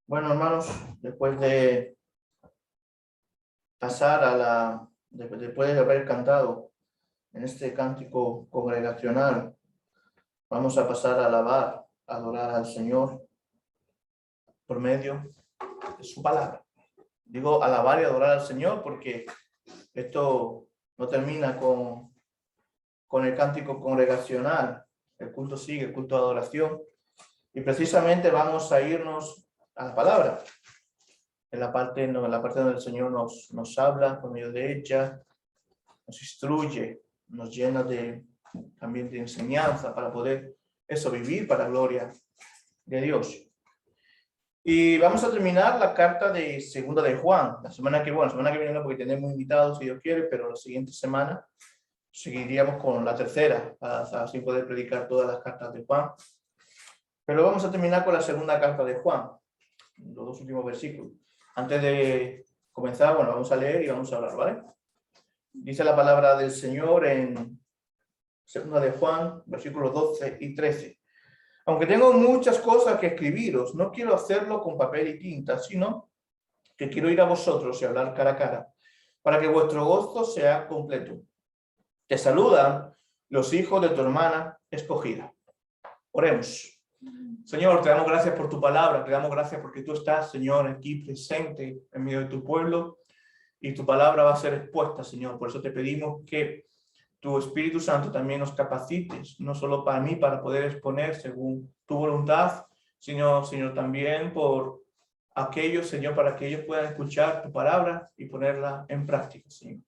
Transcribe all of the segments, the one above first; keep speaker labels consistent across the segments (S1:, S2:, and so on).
S1: Bueno, hermanos, después de pasar después de haber cantado en este cántico congregacional, vamos a pasar a alabar, a adorar al Señor por medio de su palabra. Digo alabar y adorar al Señor porque esto no termina con el cántico congregacional. El culto sigue, el culto de adoración. Y precisamente vamos a irnos a la palabra. En la parte donde el Señor nos habla por medio de ella, nos instruye, nos llena también de enseñanza para poder vivir para la gloria de Dios. Y vamos a terminar la carta de Segunda de Juan. La semana que viene no, porque tenemos invitados si Dios quiere, pero la siguiente semana seguiríamos con la tercera, para así poder predicar todas las cartas de Juan. Pero vamos a terminar con la segunda carta de Juan, los dos últimos versículos. Antes de comenzar, vamos a leer y vamos a hablar, ¿vale? Dice la palabra del Señor en Segunda de Juan, versículos 12 y 13. Aunque tengo muchas cosas que escribiros, no quiero hacerlo con papel y tinta, sino que quiero ir a vosotros y hablar cara a cara, para que vuestro gozo sea completo. Te saludan los hijos de tu hermana escogida. Oremos. Señor, te damos gracias por tu palabra, te damos gracias porque tú estás, Señor, aquí presente en medio de tu pueblo y tu palabra va a ser expuesta, Señor. Por eso te pedimos que tu Espíritu Santo también nos capacites, no solo para mí, para poder exponer según tu voluntad, sino también por aquellos, Señor, para que ellos puedan escuchar tu palabra y ponerla en práctica, Señor.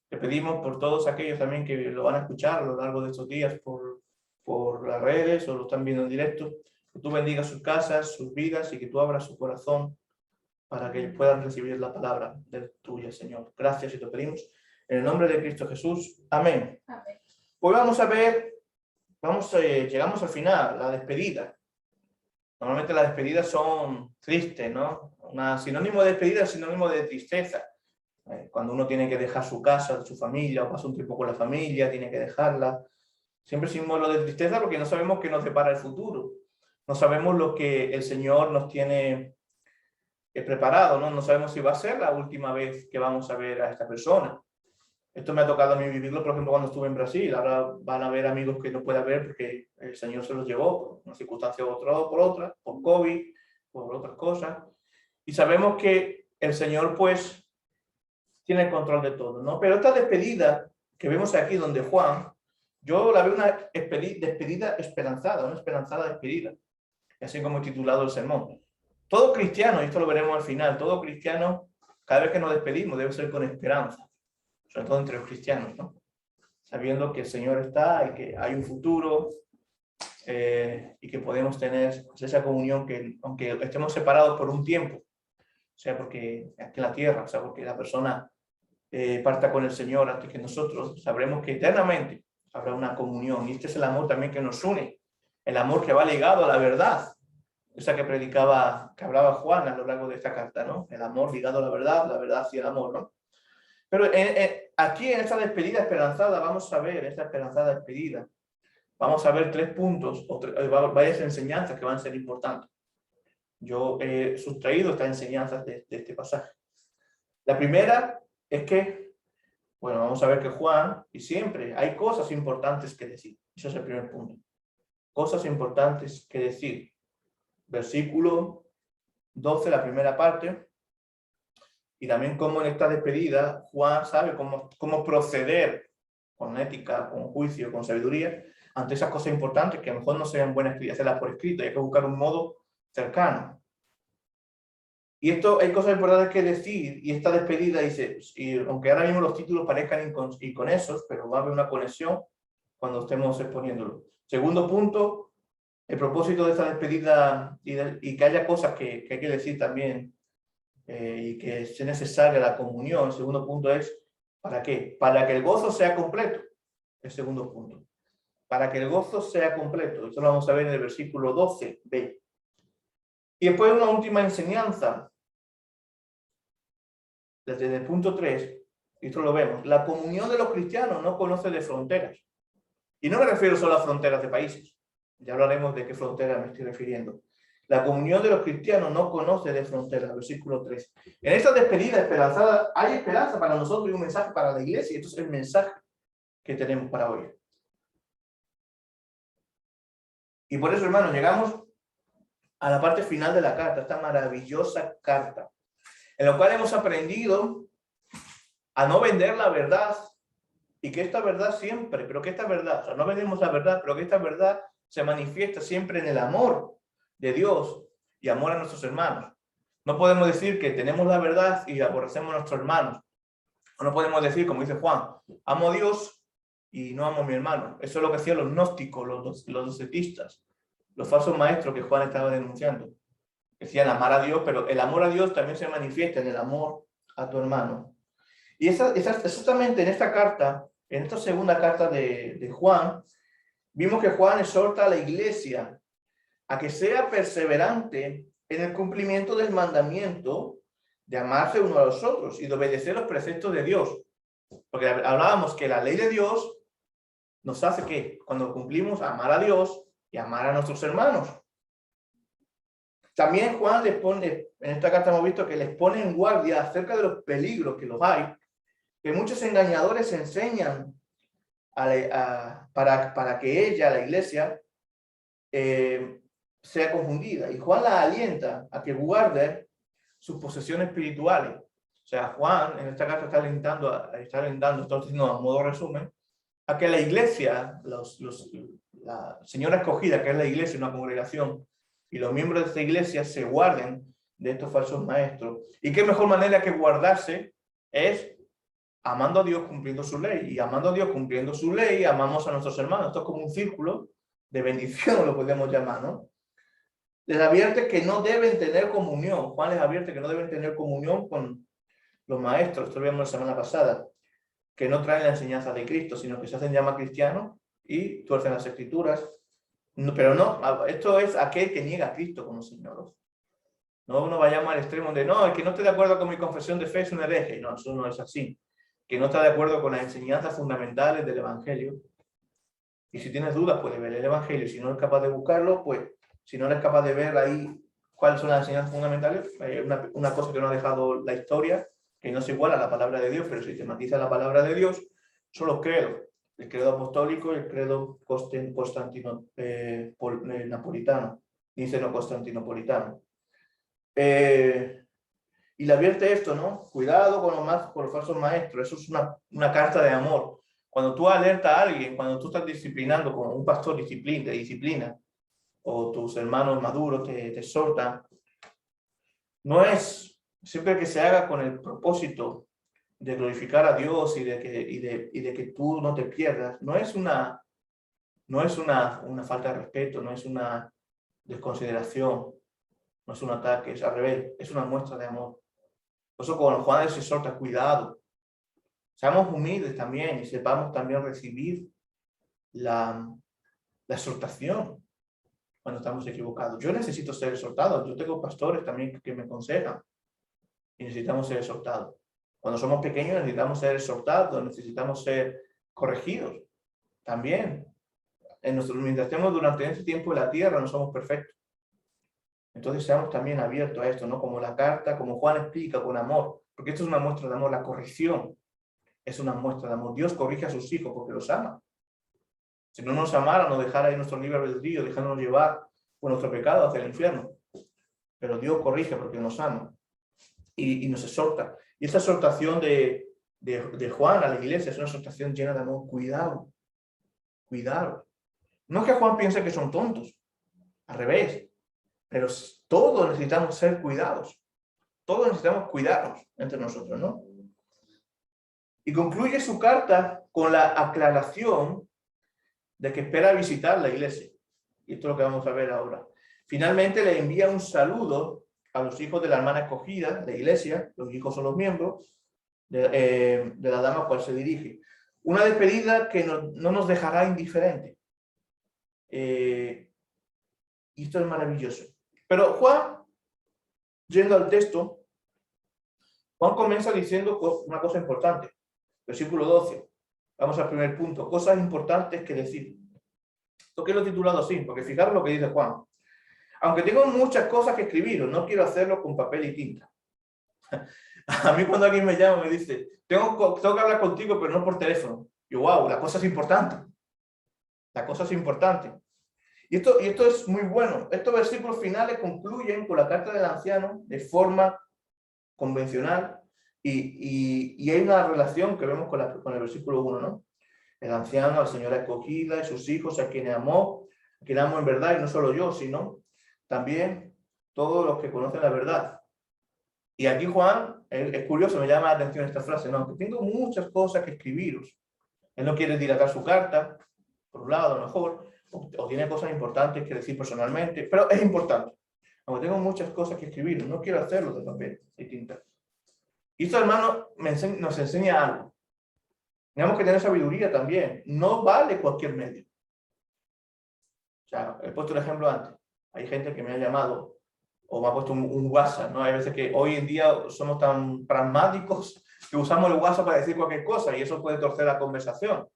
S1: Te pedimos por todos aquellos también que lo van a escuchar a lo largo de estos días por las redes o lo están viendo en directo, que tú bendigas sus casas, sus vidas y que tú abras su corazón para que puedan recibir la palabra de tuya, Señor. Gracias y te pedimos en el nombre de Cristo Jesús. Amén.
S2: Amén.
S1: Hoy vamos a ver, llegamos al final, la despedida. Normalmente las despedidas son tristes, ¿no? Sinónimo de despedida es sinónimo de tristeza. Cuando uno tiene que dejar su casa, su familia, o pasa un tiempo con la familia, tiene que dejarla. Siempre símbolo de tristeza porque no sabemos qué nos depara el futuro. No sabemos lo que el Señor nos tiene preparado, ¿no? No sabemos si va a ser la última vez que vamos a ver a esta persona. Esto me ha tocado a mí vivirlo, por ejemplo, cuando estuve en Brasil. Ahora van a haber amigos que no pueda ver porque el Señor se los llevó por una circunstancia u otra, por otra, por COVID, por otras cosas. Y sabemos que el Señor, pues, tiene el control de todo, ¿no? Pero esta despedida que vemos aquí donde Juan, yo la veo una despedida esperanzada, una esperanzada despedida, así como he titulado el sermón. Todo cristiano, y esto lo veremos al final, todo cristiano, cada vez que nos despedimos debe ser con esperanza, sobre todo entre los cristianos, ¿no? Sabiendo que el Señor está y que hay un futuro y que podemos tener pues, esa comunión que, aunque estemos separados por un tiempo, o sea, porque aquí en la tierra, o sea, porque la persona parta con el Señor antes que nosotros, sabremos que eternamente habrá una comunión. Y este es el amor también que nos une, el amor que va ligado a la verdad, esa que hablaba Juan a lo largo de esta carta, ¿no? El amor ligado a la verdad y el amor, ¿no? Pero aquí en esta despedida esperanzada, vamos a ver esta esperanzada despedida. Vamos a ver 3 puntos, varias enseñanzas que van a ser importantes. Yo he sustraído estas enseñanzas de este pasaje. La primera es que, bueno, vamos a ver que Juan, y siempre hay cosas importantes que decir. Ese es el primer punto. Cosas importantes que decir. Versículo 12, la primera parte. Y también cómo en esta despedida Juan sabe cómo proceder con ética, con juicio, con sabiduría ante esas cosas importantes que a lo mejor no sean buenas hacerlas por escrito. Hay que buscar un modo cercano. Y esto hay cosas importantes que decir, y esta despedida dice, y aunque ahora mismo los títulos parezcan inconexos, pero va a haber una conexión cuando estemos exponiéndolo. Segundo punto, el propósito de esta despedida y que haya cosas que hay que decir también y que sea necesaria la comunión. El segundo punto es, ¿para qué? Para que el gozo sea completo. El segundo punto. Para que el gozo sea completo. Esto lo vamos a ver en el versículo 12b. Y después una última enseñanza. Desde el punto 3, y esto lo vemos, la comunión de los cristianos no conoce de fronteras. Y no me refiero solo a fronteras de países. Ya hablaremos de qué fronteras me estoy refiriendo. La comunión de los cristianos no conoce de fronteras, versículo 3. En esta despedida esperanzada hay esperanza para nosotros y un mensaje para la iglesia. Esto es el mensaje que tenemos para hoy. Y por eso, hermanos, llegamos a la parte final de la carta, esta maravillosa carta, en la cual hemos aprendido a no vender la verdad y que esta verdad siempre, pero que esta verdad, o sea, no vendemos la verdad, pero que esta verdad se manifiesta siempre en el amor de Dios y amor a nuestros hermanos. No podemos decir que tenemos la verdad y aborrecemos a nuestros hermanos. O no podemos decir, como dice Juan, amo a Dios y no amo a mi hermano. Eso es lo que hacían los gnósticos, los docetistas, los falsos maestros que Juan estaba denunciando. Decían amar a Dios, pero el amor a Dios también se manifiesta en el amor a tu hermano. Y exactamente en esta carta, en esta segunda carta de Juan, vimos que Juan exhorta a la iglesia a que sea perseverante en el cumplimiento del mandamiento de amarse uno a los otros y de obedecer los preceptos de Dios. Porque hablábamos que la ley de Dios nos hace que cuando cumplimos amar a Dios y amar a nuestros hermanos. También Juan les pone, en esta carta hemos visto que les pone en guardia acerca de los peligros que los hay, que muchos engañadores enseñan para que ella, la iglesia, sea confundida. Y Juan la alienta a que guarde sus posesiones espirituales. O sea, Juan en esta carta está alentando, estoy diciendo a modo resumen, a que la iglesia, la señora escogida, que es la iglesia, una congregación, y los miembros de esta iglesia se guarden de estos falsos maestros. Y qué mejor manera que guardarse es amando a Dios cumpliendo su ley. Y amando a Dios cumpliendo su ley, amamos a nuestros hermanos. Esto es como un círculo de bendición, lo podemos llamar, ¿no? Les advierte que no deben tener comunión. Juan les advierte que no deben tener comunión con los maestros. Esto lo vimos la semana pasada. Que no traen la enseñanza de Cristo, sino que se hacen llamar cristianos y tuercen las escrituras. No, pero no, esto es aquel que niega a Cristo como Señor. No uno vayamos al extremo de, no, el que no esté de acuerdo con mi confesión de fe es un hereje. No, eso no es así. Que no está de acuerdo con las enseñanzas fundamentales del Evangelio. Y si tienes dudas, puedes ver el Evangelio. Si no eres capaz de buscarlo, pues, si no eres capaz de ver ahí cuáles son las enseñanzas fundamentales, una cosa que nos ha dejado la historia, que no es igual a la palabra de Dios, pero sistematiza la palabra de Dios, son los credos. El credo apostólico y el credo napolitano. Dice no constantinopolitano. Y le advierte esto, ¿no? Cuidado con los falsos maestros. Eso es una carta de amor. Cuando tú alertas a alguien, cuando tú estás disciplinando, como un pastor te disciplina, o tus hermanos maduros te exhortan, no es siempre que se haga con el propósito de glorificar a Dios y de que tú no te pierdas. No es una falta de respeto, no es una desconsideración, no es un ataque, es al revés, es una muestra de amor. Por eso cuando Juan les exhorta, cuidado, seamos humildes también y sepamos también recibir la exhortación cuando estamos equivocados. Yo necesito ser exhortado, yo tengo pastores también que me aconsejan y necesitamos ser exhortados. Cuando somos pequeños necesitamos ser exhortados, necesitamos ser corregidos también. Mientras estemos durante este tiempo en la tierra no somos perfectos. Entonces seamos también abiertos a esto, ¿no? Como la carta, como Juan explica con amor, porque esto es una muestra de amor, la corrección es una muestra de amor. Dios corrige a sus hijos porque los ama. Si no nos amara, nos dejara ahí nuestro libre albedrío, dejándonos llevar por nuestro pecado hacia el infierno. Pero Dios corrige porque nos ama y nos exhorta. Y esta exhortación de Juan a la iglesia es una exhortación llena de amor. Cuidado, cuidado. No es que Juan piense que son tontos, al revés. Pero todos necesitamos ser cuidados. Todos necesitamos cuidarnos entre nosotros, ¿no? Y concluye su carta con la aclaración de que espera visitar la iglesia. Y esto es lo que vamos a ver ahora. Finalmente le envía un saludo a los hijos de la hermana escogida, la iglesia, los hijos son los miembros, de la dama a la cual se dirige. Una despedida que no nos dejará indiferente. Y esto es maravilloso. Pero Juan, yendo al texto, Juan comienza diciendo una cosa importante. Versículo 12. Vamos al primer punto. Cosas importantes que decir. ¿Por qué lo he titulado así? Porque fijaros lo que dice Juan. aunque tengo muchas cosas que escribir, no quiero hacerlo con papel y tinta. A mí cuando alguien me llama me dice, tengo que hablar contigo, pero no por teléfono. Y wow, la cosa es importante. La cosa es importante. Y esto es muy bueno. Estos versículos finales concluyen con la carta del anciano de forma convencional y hay una relación que vemos con el versículo 1, ¿no? El anciano, la señora escogida y sus hijos, a quienes amó, a quien amo en verdad, y no solo yo, sino también todos los que conocen la verdad. Y aquí Juan, es curioso, me llama la atención esta frase, no, que tengo muchas cosas que escribiros. Él no quiere dilatar su carta, por un lado a lo mejor, o tiene cosas importantes que decir personalmente, pero es importante. Aunque tengo muchas cosas que escribir, no quiero hacerlo de papel y tinta. Y esto, hermano, nos enseña algo. Tenemos que tener sabiduría también. No vale cualquier medio. O sea, he puesto el ejemplo antes. Hay gente que me ha llamado o me ha puesto un WhatsApp, ¿no? Hay veces que hoy en día somos tan pragmáticos que usamos el WhatsApp para decir cualquier cosa y eso puede torcer la conversación.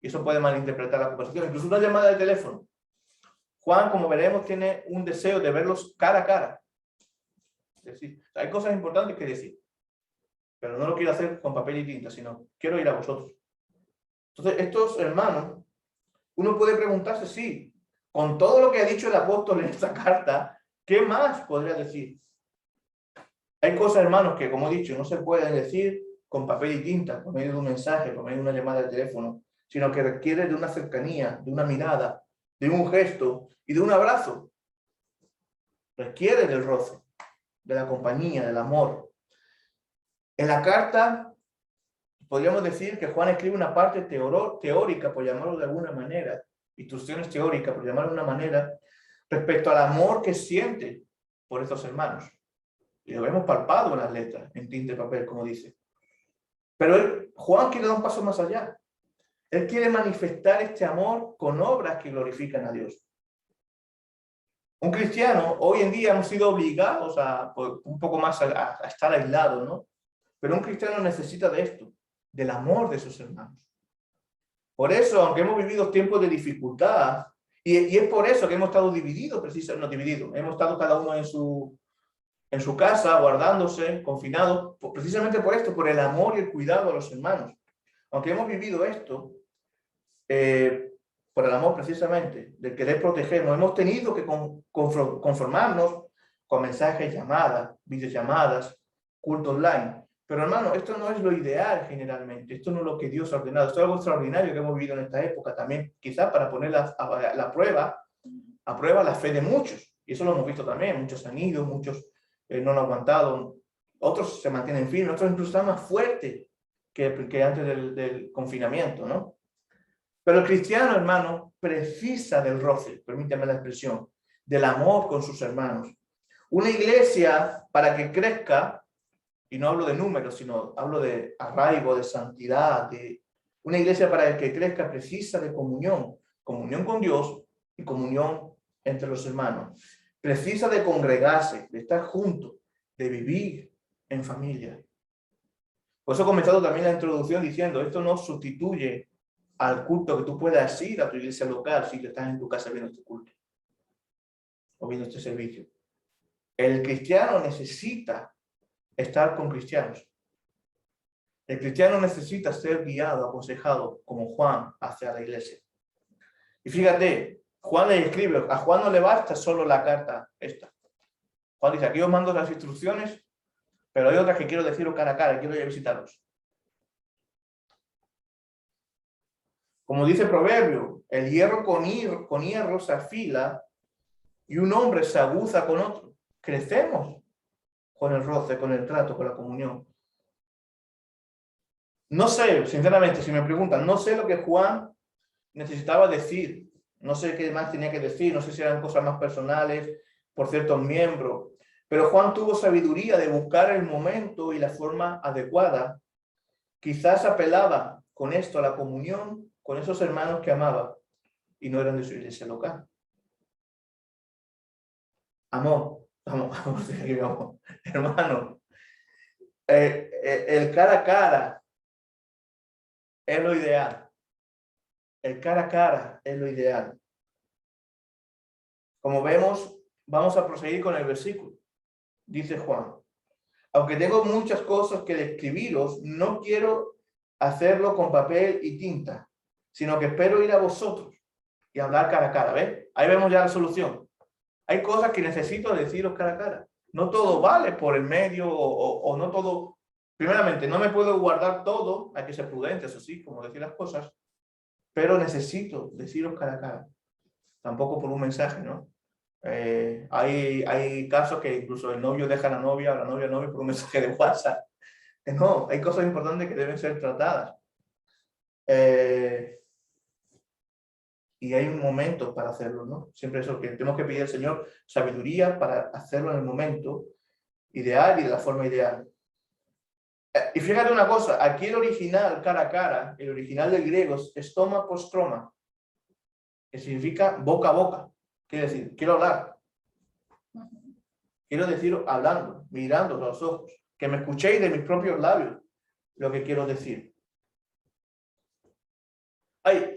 S1: Y eso puede malinterpretar la conversación. Incluso una llamada de teléfono. Juan, como veremos, tiene un deseo de verlos cara a cara. Es decir, hay cosas importantes que decir. Pero no lo quiero hacer con papel y tinta, sino quiero ir a vosotros. Entonces, estos hermanos, uno puede preguntarse, sí, con todo lo que ha dicho el apóstol en esta carta, ¿qué más podría decir? Hay cosas, hermanos, que, como he dicho, no se pueden decir con papel y tinta, por medio de un mensaje, por medio de una llamada de teléfono, sino que requiere de una cercanía, de una mirada, de un gesto y de un abrazo. Requiere del roce, de la compañía, del amor. En la carta, podríamos decir que Juan escribe una parte teórica, por llamarlo de alguna manera, instrucciones teóricas, por llamarlo de una manera, respecto al amor que siente por estos hermanos. Y lo vemos palpado en las letras, en tinta y papel, como dice. Pero Juan quiere dar un paso más allá. Él quiere manifestar este amor con obras que glorifican a Dios. Un cristiano, hoy en día hemos sido obligados a un poco más a estar aislados, ¿no? Pero un cristiano necesita de esto, del amor de sus hermanos. Por eso, aunque hemos vivido tiempos de dificultad, y es por eso que hemos estado divididos, precisamente, no divididos, hemos estado cada uno en su casa, guardándose, confinados, precisamente por esto, por el amor y el cuidado a los hermanos. Aunque hemos vivido esto, por el amor precisamente, de querer protegernos, hemos tenido que conformarnos con mensajes, llamadas, videollamadas, culto online. Pero hermano, esto no es lo ideal generalmente, esto no es lo que Dios ha ordenado, esto es algo extraordinario que hemos vivido en esta época también, quizás para poner a prueba la fe de muchos. Y eso lo hemos visto también, muchos han ido, muchos no han aguantado, otros se mantienen firmes, otros incluso están más fuertes que antes del confinamiento, ¿no? Pero el cristiano, hermano, precisa del roce, permítame la expresión, del amor con sus hermanos. Una iglesia, para que crezca, y no hablo de números, sino hablo de arraigo, de santidad, una iglesia para que crezca precisa de comunión, comunión con Dios y comunión entre los hermanos. Precisa de congregarse, de estar juntos, de vivir en familia. Por eso he comenzado también la introducción diciendo, esto no sustituye al culto que tú puedas ir a tu iglesia local si estás en tu casa viendo este culto o viendo este servicio. El cristiano necesita estar con cristianos. El cristiano necesita ser guiado, aconsejado, como Juan hacia la iglesia. Y fíjate, Juan le escribe, a Juan no le basta solo la carta esta. Juan dice, aquí os mando las instrucciones, pero hay otras que quiero deciros cara a cara, quiero ir a visitaros. Como dice el proverbio, el hierro con hierro se afila y un hombre se aguza con otro. Crecemos con el roce, con el trato, con la comunión. No sé, sinceramente, si me preguntan, no sé lo que Juan necesitaba decir. No sé qué más tenía que decir, no sé si eran cosas más personales por ciertos miembros. Pero Juan tuvo sabiduría de buscar el momento y la forma adecuada. Quizás apelaba con esto a la comunión con esos hermanos que amaba y no eran de su iglesia local. Amor, hermano, el cara a cara es lo ideal. El cara a cara es lo ideal. Como vemos, vamos a proseguir con el versículo. Dice Juan: aunque tengo muchas cosas que describiros, no quiero hacerlo con papel y tinta, sino que espero ir a vosotros y hablar cara a cara. ¿Ves? Ahí vemos ya la solución. Hay cosas que necesito deciros cara a cara. No todo vale por el medio o no todo. Primeramente, no me puedo guardar todo, hay que ser prudente, eso sí, como decir las cosas, pero necesito deciros cara a cara. Tampoco por un mensaje, ¿no? Hay casos que incluso el novio deja a la novia o la novia al novio por un mensaje de WhatsApp. No, hay cosas importantes que deben ser tratadas. Y hay un momento para hacerlo, ¿no? Siempre eso, que tenemos que pedir al Señor sabiduría para hacerlo en el momento ideal y de la forma ideal. Y fíjate una cosa, aquí el original cara a cara, el original del griego es stoma postroma, que significa boca a boca. Quiere decir, quiero hablar. Quiero decir hablando, mirando a los ojos, que me escuchéis de mis propios labios lo que quiero decir.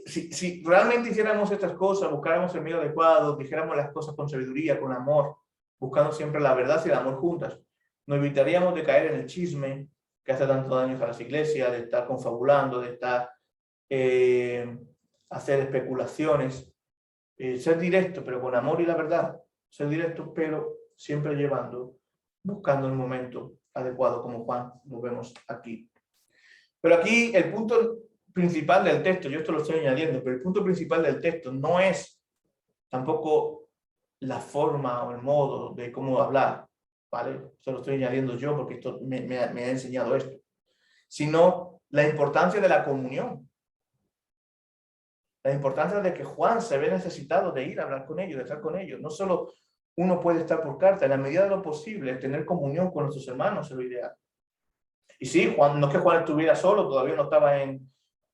S1: Si realmente hiciéramos estas cosas, buscáramos el medio adecuado, dijéramos las cosas con sabiduría, con amor, buscando siempre la verdad y el amor juntas, nos evitaríamos de caer en el chisme que hace tanto daño a las iglesias, de estar confabulando, de estar hacer especulaciones, ser directo, pero con amor y la verdad, ser directo, pero siempre buscando el momento adecuado, como Juan lo vemos aquí. Pero aquí el punto principal del texto, yo esto lo estoy añadiendo, pero el punto principal del texto no es tampoco la forma o el modo de cómo hablar, ¿vale? Eso lo estoy añadiendo yo porque esto me ha enseñado esto, sino la importancia de la comunión. La importancia de que Juan se ve necesitado de ir a hablar con ellos, de estar con ellos. No solo uno puede estar por carta, en la medida de lo posible, tener comunión con nuestros hermanos es lo ideal. Y sí, Juan, no es que Juan estuviera solo, todavía no estaba en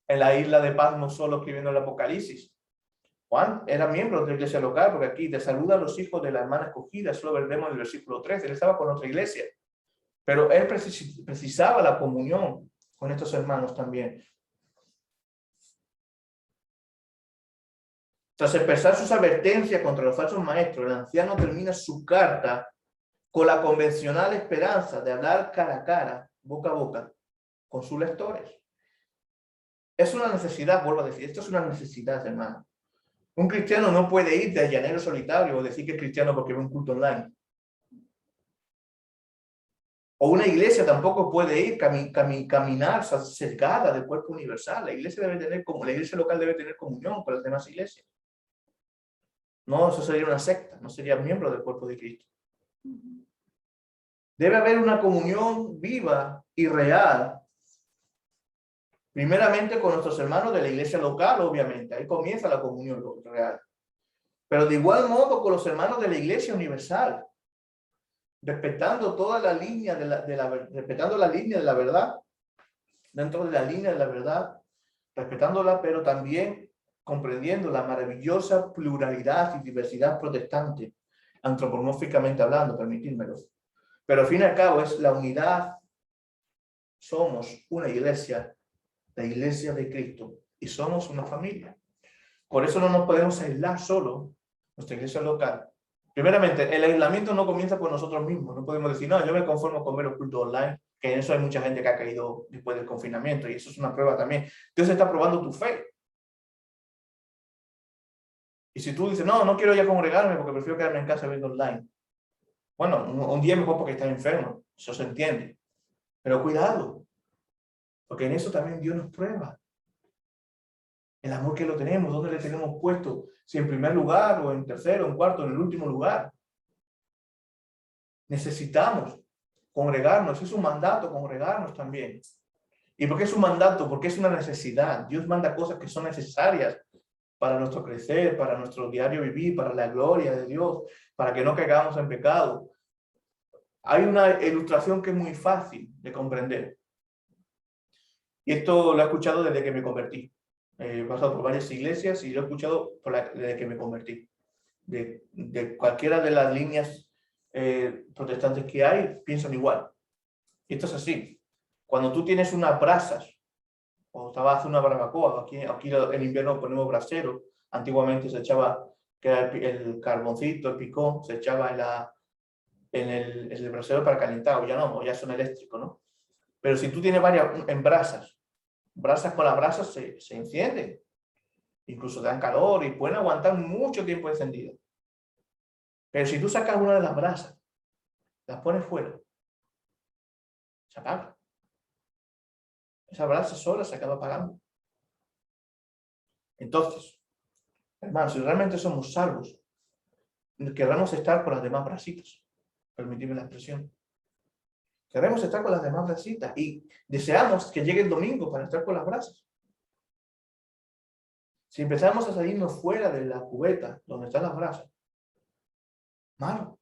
S1: la isla de Patmos solo escribiendo el Apocalipsis. Juan era miembro de la iglesia local, porque aquí te saludan los hijos de la hermana escogida, eso lo vemos en el versículo 13, él estaba con otra iglesia. Pero él precisaba la comunión con estos hermanos también. Tras expresar sus advertencias contra los falsos maestros, el anciano termina su carta con la convencional esperanza de hablar cara a cara, boca a boca, con sus lectores. Es una necesidad, vuelvo a decir, esto es una necesidad, hermano. Un cristiano no puede ir de llanero solitario o decir que es cristiano porque ve un culto online. O una iglesia tampoco puede ir caminar cercada del cuerpo universal. La iglesia local debe tener comunión con las demás iglesias. No, eso sería una secta, no sería miembro del cuerpo de Cristo. Debe haber una comunión viva y real. Primeramente con nuestros hermanos de la iglesia local, obviamente. Ahí comienza la comunión real. Pero de igual modo con los hermanos de la iglesia universal. Respetando toda la línea respetando la línea de la verdad. Dentro de la línea de la verdad. Respetándola, pero también comprendiendo la maravillosa pluralidad y diversidad protestante, antropomórficamente hablando, permitírmelo. Pero al fin y al cabo es la unidad. Somos una iglesia, la iglesia de Cristo, y somos una familia. Por eso no nos podemos aislar solo, nuestra iglesia local. Primeramente, el aislamiento no comienza por nosotros mismos. No podemos decir, no, yo me conformo con ver los cultos online, que en eso hay mucha gente que ha caído después del confinamiento, y eso es una prueba también. Dios está probando tu fe. Y si tú dices, no, no quiero ya congregarme porque prefiero quedarme en casa viendo online. Bueno, un día mejor porque estás enfermo, eso se entiende. Pero cuidado, porque en eso también Dios nos prueba. El amor que lo tenemos, ¿dónde le tenemos puesto? Si en primer lugar, o en tercero, en cuarto, en el último lugar. Necesitamos congregarnos, es un mandato congregarnos también. ¿Y por qué es un mandato? Porque es una necesidad. Dios manda cosas que son necesarias para nuestro crecer, para nuestro diario vivir, para la gloria de Dios, para que no caigamos en pecado. Hay una ilustración que es muy fácil de comprender. Y esto lo he escuchado desde que me convertí. He pasado por varias iglesias y lo he escuchado desde que me convertí. De cualquiera de las líneas protestantes que hay, piensan igual. Y esto es así. Cuando tú tienes unas brasas, o estabas haciendo una barbacoa, aquí en invierno ponemos brasero, antiguamente se echaba que era el carboncito, el picón, se echaba en el brasero para calentar, o ya no, o ya son eléctricos, ¿no? Pero si tú tienes varias en brasas con las brasas se encienden, incluso dan calor y pueden aguantar mucho tiempo encendidas. Pero si tú sacas una de las brasas, las pones fuera, se apaga. Esa brasa sola se acaba apagando. Entonces, hermanos, si realmente somos salvos, queremos estar con las demás brasitas. Permitidme la expresión. Queremos estar con las demás brasitas y deseamos que llegue el domingo para estar con las brasas. Si empezamos a salirnos fuera de la cubeta donde están las brasas, malo.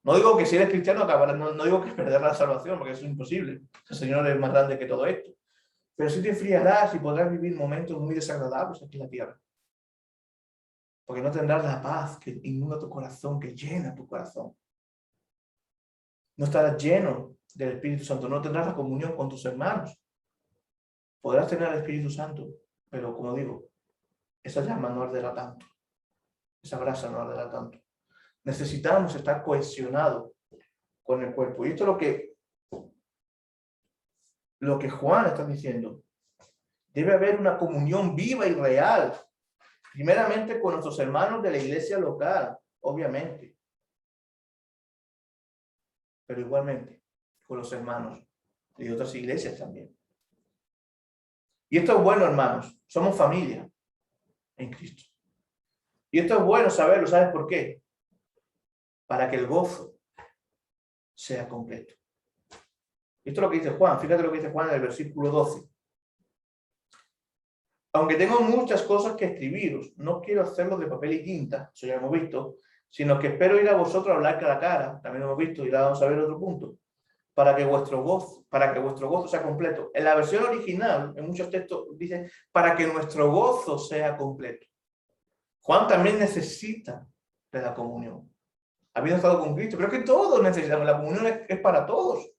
S1: No digo que si eres cristiano acabarás, no digo que perder la salvación, porque eso es imposible. El Señor es más grande que todo esto. Pero sí te enfriarás y podrás vivir momentos muy desagradables aquí en la tierra. Porque no tendrás la paz que inunda tu corazón, que llena tu corazón. No estarás lleno del Espíritu Santo, no tendrás la comunión con tus hermanos. Podrás tener el Espíritu Santo, pero como digo, esa llama no arderá tanto. Esa brasa no arderá tanto. Necesitamos estar cohesionados con el cuerpo. Y esto es lo que Juan está diciendo. Debe haber una comunión viva y real. Primeramente con nuestros hermanos de la iglesia local, obviamente. Pero igualmente con los hermanos de otras iglesias también. Y esto es bueno, hermanos. Somos familia en Cristo. Y esto es bueno saberlo. ¿Sabes por qué? Para que el gozo sea completo. Esto es lo que dice Juan. Fíjate lo que dice Juan en el versículo 12. Aunque tengo muchas cosas que escribiros, no quiero hacerlo de papel y tinta, eso ya lo hemos visto, sino que espero ir a vosotros a hablar cara a cara, también lo hemos visto, y ahora vamos a ver otro punto, para que vuestro gozo sea completo. En la versión original, en muchos textos, dice, para que nuestro gozo sea completo. Juan también necesita de la comunión. Habiendo estado con Cristo, pero es que todos necesitamos, la comunión es para todos.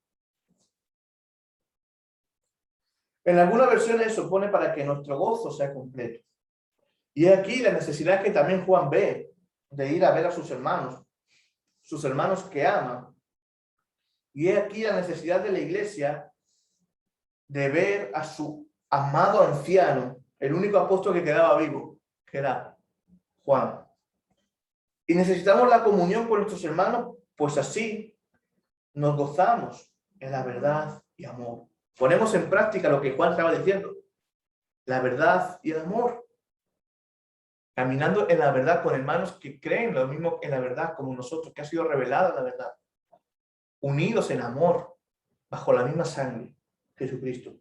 S1: En algunas versiones eso pone para que nuestro gozo sea completo. Y aquí la necesidad que también Juan ve de ir a ver a sus hermanos que ama. Y aquí la necesidad de la iglesia de ver a su amado anciano, el único apóstol que quedaba vivo, que era Juan. Y necesitamos la comunión con nuestros hermanos, pues así nos gozamos en la verdad y amor. Ponemos en práctica lo que Juan estaba diciendo, la verdad y el amor. Caminando en la verdad con hermanos que creen lo mismo en la verdad como nosotros, que ha sido revelada la verdad. Unidos en amor, bajo la misma sangre, Jesucristo.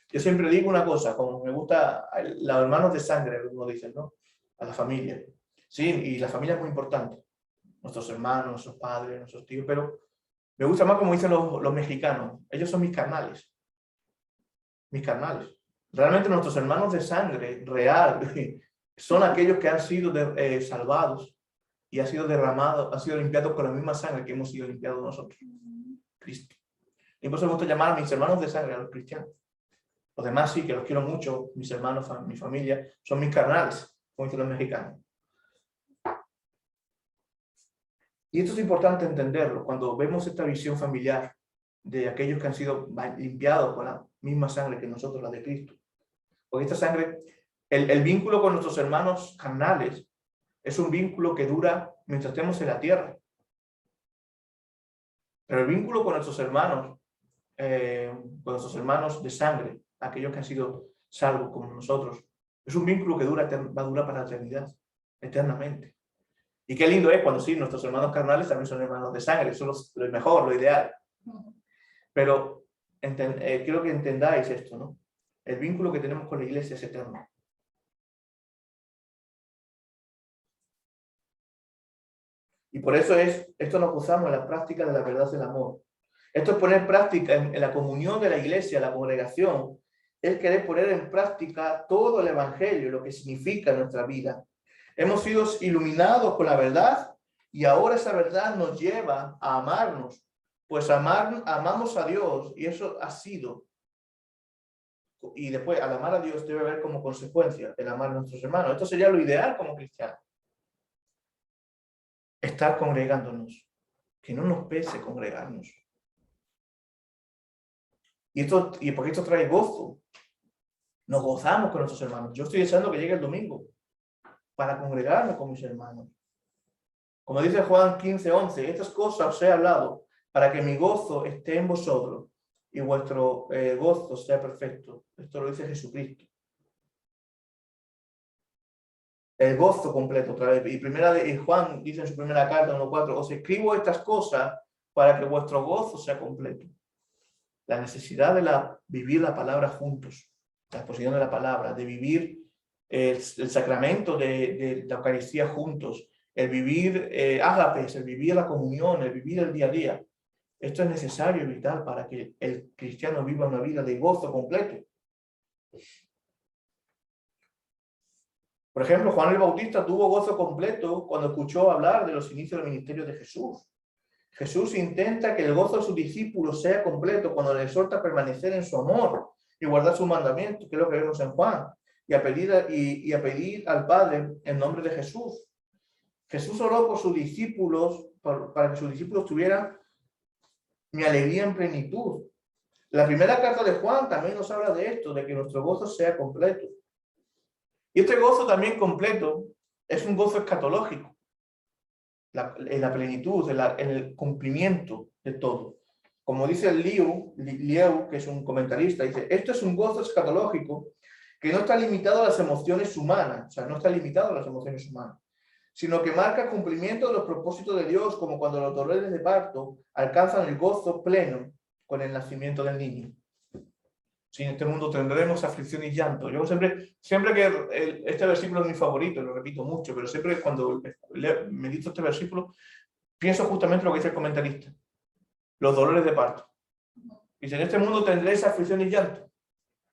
S1: Yo siempre digo una cosa, como me gusta los hermanos de sangre, como dicen, ¿no? A la familia. Sí, y la familia es muy importante. Nuestros hermanos, nuestros padres, nuestros tíos, pero me gusta más como dicen los mexicanos. Ellos son mis carnales. Mis carnales. Realmente nuestros hermanos de sangre real son aquellos que han sido salvados y han sido derramados, han sido limpiados con la misma sangre que hemos sido limpiados nosotros. Cristo. Y por eso me gusta llamar a mis hermanos de sangre, a los cristianos. Los demás sí, que los quiero mucho, mis hermanos, mi familia, son mis carnales, como dicen los mexicanos. Y esto es importante entenderlo cuando vemos esta visión familiar de aquellos que han sido limpiados con la misma sangre que nosotros, la de Cristo. Porque esta sangre, el vínculo con nuestros hermanos carnales es un vínculo que dura mientras estemos en la tierra. Pero el vínculo con nuestros hermanos de sangre, aquellos que han sido salvos como nosotros, es un vínculo que va a durar para la eternidad, eternamente. Y qué lindo es cuando sí, nuestros hermanos carnales también son hermanos de sangre, eso es lo mejor, lo ideal. Pero quiero que entendáis esto, ¿no? El vínculo que tenemos con la iglesia es eterno. Y por eso esto nos gozamos en la práctica de la verdad del amor. Esto es poner práctica en la comunión de la iglesia, la congregación, es querer poner en práctica todo el evangelio, lo que significa nuestra vida. Hemos sido iluminados con la verdad y ahora esa verdad nos lleva a amarnos, pues amamos a Dios y eso ha sido. Y después, al amar a Dios debe haber como consecuencia el amar a nuestros hermanos. Esto sería lo ideal como cristiano. estar congregándonos, que no nos pese congregarnos. Y porque esto trae gozo. Nos gozamos con nuestros hermanos. Yo estoy deseando que llegue el domingo para congregarme con mis hermanos. Como dice Juan 15:11, estas cosas os he hablado para que mi gozo esté en vosotros y vuestro gozo sea perfecto. Esto lo dice Jesucristo. El gozo completo otra vez. Y Juan dice en su primera carta 1:4, os escribo estas cosas para que vuestro gozo sea completo. La necesidad de vivir la palabra juntos, la exposición de la palabra, de vivir el sacramento de la Eucaristía juntos, el vivir ágapes, el vivir la comunión, el vivir el día a día. Esto es necesario y vital para que el cristiano viva una vida de gozo completo. Por ejemplo, Juan el Bautista tuvo gozo completo cuando escuchó hablar de los inicios del ministerio de Jesús. Jesús intenta que el gozo de sus discípulos sea completo cuando les exhorta a permanecer en su amor y guardar sus mandamientos, que es lo que vemos en Juan, y a pedir al Padre en nombre de Jesús. Jesús oró por sus discípulos, para que sus discípulos tuvieran mi alegría en plenitud. La primera carta de Juan también nos habla de esto, de que nuestro gozo sea completo. Y este gozo también completo es un gozo escatológico, en la plenitud, en el cumplimiento de todo. Como dice Liu, que es un comentarista, dice, esto es un gozo escatológico que no está limitado a las emociones humanas, o sea, no está limitado a las emociones humanas, sino que marca el cumplimiento de los propósitos de Dios, como cuando los dolores de parto alcanzan el gozo pleno con el nacimiento del niño. Si en este mundo tendremos aflicción y llanto. Yo siempre que este versículo es mi favorito, lo repito mucho, pero siempre cuando medito este versículo, pienso justamente lo que dice el comentarista. Los dolores de parto. Dice, en este mundo tendréis aflicción y llanto.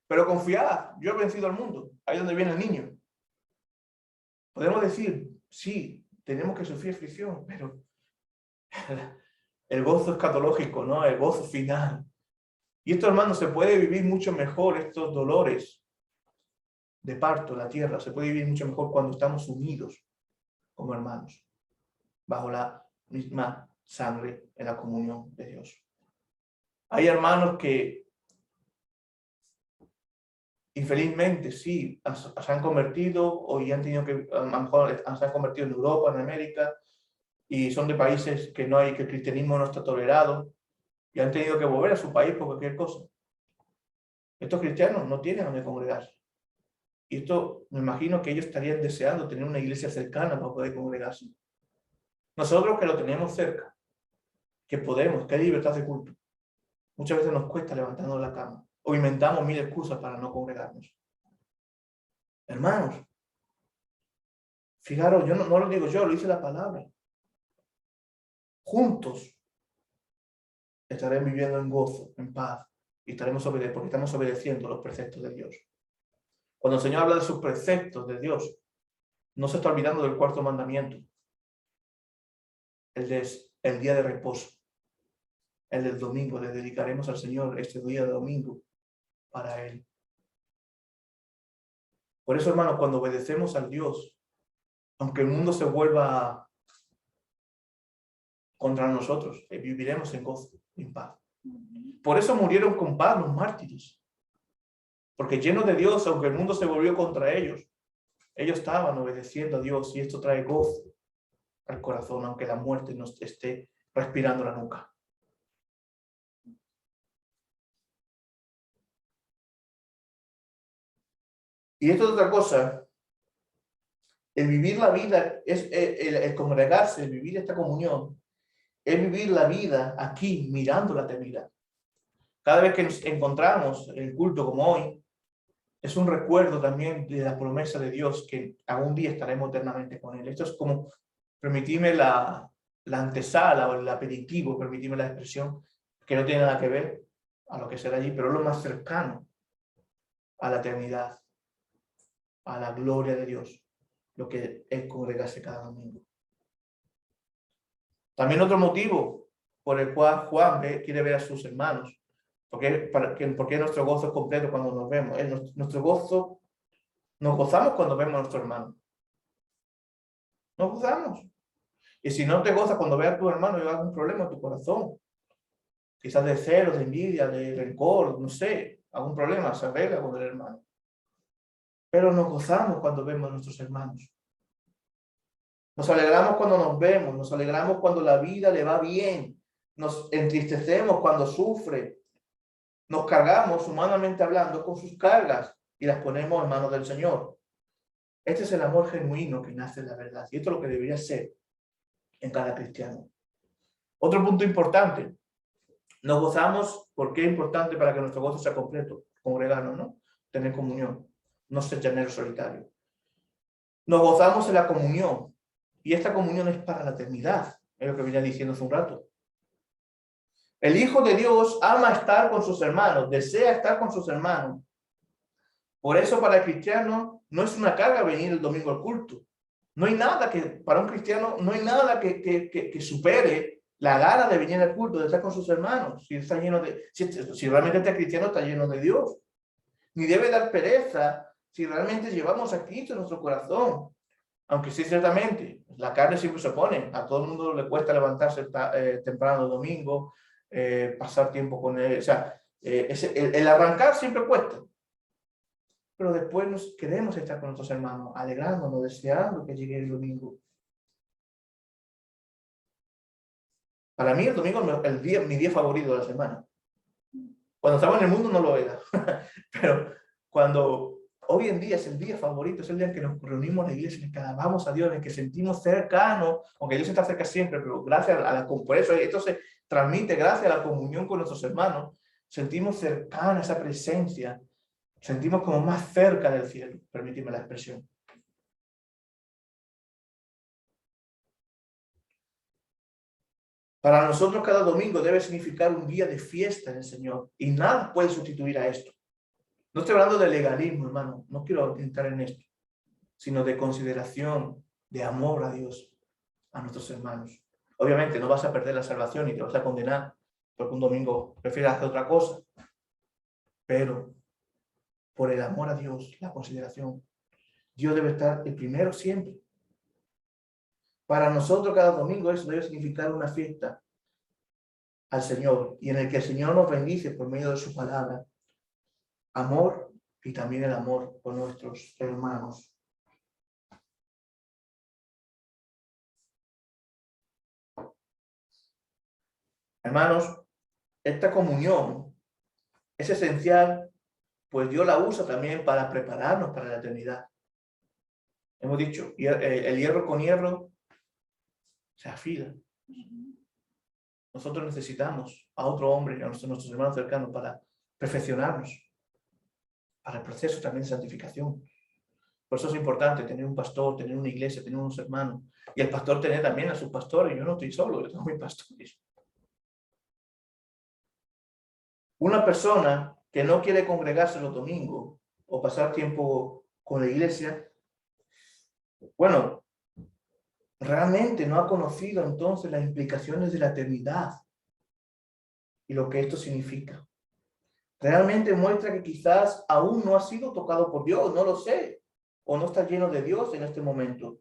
S1: Pero confiad, yo he vencido al mundo. Ahí es donde viene el niño. Podemos decir, sí, tenemos que sufrir aflicción, pero el gozo escatológico, ¿no? El gozo final. Y esto, hermanos, se puede vivir mucho mejor, estos dolores de parto en la tierra, se puede vivir mucho mejor cuando estamos unidos como hermanos, bajo la misma sangre en la comunión de Dios. Hay hermanos que, infelizmente, sí, se han convertido o ya han tenido que, a lo mejor se han convertido en Europa, en América, y son de países que el cristianismo no está tolerado, y han tenido que volver a su país por cualquier cosa. Estos cristianos no tienen donde congregarse. Y esto, me imagino que ellos estarían deseando tener una iglesia cercana para poder congregarse. Nosotros que lo tenemos cerca, que podemos, que hay libertad de culto, muchas veces nos cuesta levantarnos de la cama o inventamos 1000 excusas para no congregarnos. Hermanos, fijaros, yo no lo digo yo, lo dice la palabra. Juntos estaremos viviendo en gozo, en paz, y porque estamos obedeciendo los preceptos de Dios. Cuando el Señor habla de sus preceptos de Dios, no se está olvidando del cuarto mandamiento, el día de reposo, el del domingo. Le dedicaremos al Señor este día de domingo para Él. Por eso, hermanos, cuando obedecemos al Dios, aunque el mundo se vuelva contra nosotros, viviremos en gozo, en paz. Por eso murieron con paz los mártires, porque llenos de Dios, aunque el mundo se volvió contra ellos estaban obedeciendo a Dios, y esto trae gozo al corazón, aunque la muerte nos esté respirando la nuca. Y esto es otra cosa. El vivir la vida, el congregarse, el vivir esta comunión, es vivir la vida aquí, mirando la eternidad. Cada vez que nos encontramos en el culto como hoy, es un recuerdo también de la promesa de Dios que algún día estaremos eternamente con Él. Esto es como, permitidme la antesala o el aperitivo, permitidme la expresión, que no tiene nada que ver a lo que será allí, pero es lo más cercano a la eternidad, a la gloria de Dios, lo que es congregarse cada domingo. También otro motivo por el cual Juan quiere ver a sus hermanos, porque nuestro gozo es completo cuando nos vemos. Nuestro gozo, nos gozamos cuando vemos a nuestro hermano. Nos gozamos. Y si no te gozas cuando veas a tu hermano y hay algún problema en tu corazón, quizás de celos, de envidia, de rencor, no sé, algún problema, se arregla con el hermano. Pero nos gozamos cuando vemos a nuestros hermanos. Nos alegramos cuando nos vemos, nos alegramos cuando la vida le va bien, nos entristecemos cuando sufre, nos cargamos, humanamente hablando, con sus cargas y las ponemos en manos del Señor. Este es el amor genuino que nace de la verdad, y esto es lo que debería ser en cada cristiano. Otro punto importante, nos gozamos porque es importante para que nuestro gozo sea completo, congregarnos, ¿no? Tener comunión, no ser llanero solitario. Nos gozamos en la comunión, y esta comunión es para la eternidad, es lo que venía diciendo hace un rato. El Hijo de Dios ama estar con sus hermanos, desea estar con sus hermanos. Por eso para el cristiano no es una carga venir el domingo al culto. No hay nada que, para un cristiano, no hay nada que supere la gana de venir al culto, de estar con sus hermanos. Si está lleno de, si realmente este cristiano está lleno de Dios. Ni debe dar pereza si realmente llevamos a Cristo en nuestro corazón. Aunque sí, ciertamente, la carne siempre se opone. A todo el mundo le cuesta levantarse temprano el domingo, pasar tiempo con él. O sea, el arrancar siempre cuesta. Pero después nos queremos estar con nuestros hermanos, alegrándonos, deseando que llegue el domingo. Para mí el domingo es mi día favorito de la semana. Cuando estaba en el mundo no lo era. Pero cuando hoy en día es el día favorito, es el día en que nos reunimos en la iglesia, en que alabamos a Dios, en que sentimos cercanos, aunque Dios está cerca siempre, pero gracias a por eso esto se transmite gracias a la comunión con nuestros hermanos, sentimos cercana esa presencia, sentimos como más cerca del cielo, permíteme la expresión. Para nosotros cada domingo debe significar un día de fiesta en el Señor, y nada puede sustituir a esto. No estoy hablando de legalismo, hermano, no quiero entrar en esto, sino de consideración, de amor a Dios, a nuestros hermanos. Obviamente no vas a perder la salvación y te vas a condenar porque un domingo prefieres hacer otra cosa, pero por el amor a Dios, la consideración, Dios debe estar el primero siempre. Para nosotros cada domingo eso debe significar una fiesta al Señor, y en el que el Señor nos bendice por medio de su palabra, amor y también el amor por nuestros hermanos. Hermanos, esta comunión es esencial, pues Dios la usa también para prepararnos para la eternidad. Hemos dicho, el hierro con hierro se afila. Nosotros necesitamos a otro hombre, a nuestros hermanos cercanos, para perfeccionarnos, para el proceso también de santificación. Por eso es importante tener un pastor, tener una iglesia, tener unos hermanos. Y el pastor tener también a sus pastores. Yo no estoy solo, yo tengo mis pastores. Una persona que no quiere congregarse los domingos o pasar tiempo con la iglesia, bueno, realmente no ha conocido entonces las implicaciones de la eternidad y lo que esto significa. Realmente muestra que quizás aún no ha sido tocado por Dios, no lo sé, o no está lleno de Dios en este momento.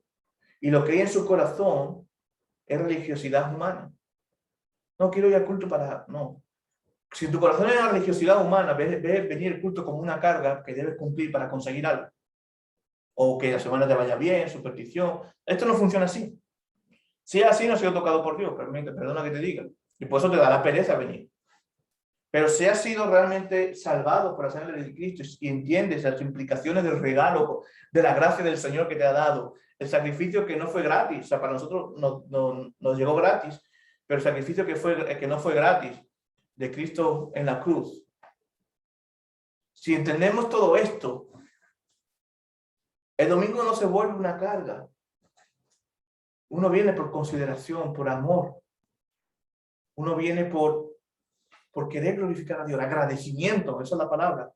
S1: Y lo que hay en su corazón es religiosidad humana. No quiero ir al culto para... No. Si en tu corazón hay una religiosidad humana, ves venir el culto como una carga que debes cumplir para conseguir algo. O que la semana te vaya bien, superstición. Esto no funciona así. Si es así, no ha sido tocado por Dios, perdona que te diga. Y por eso te da la pereza venir. Pero si has sido realmente salvado por la sangre de Cristo y entiendes las implicaciones del regalo, de la gracia del Señor que te ha dado, el sacrificio que no fue gratis, o sea, para nosotros nos llegó gratis, pero el sacrificio que no fue gratis, de Cristo en la cruz. Si entendemos todo esto, el domingo no se vuelve una carga. Uno viene por consideración, por amor. Uno viene por querer glorificar a Dios, agradecimiento, esa es la palabra.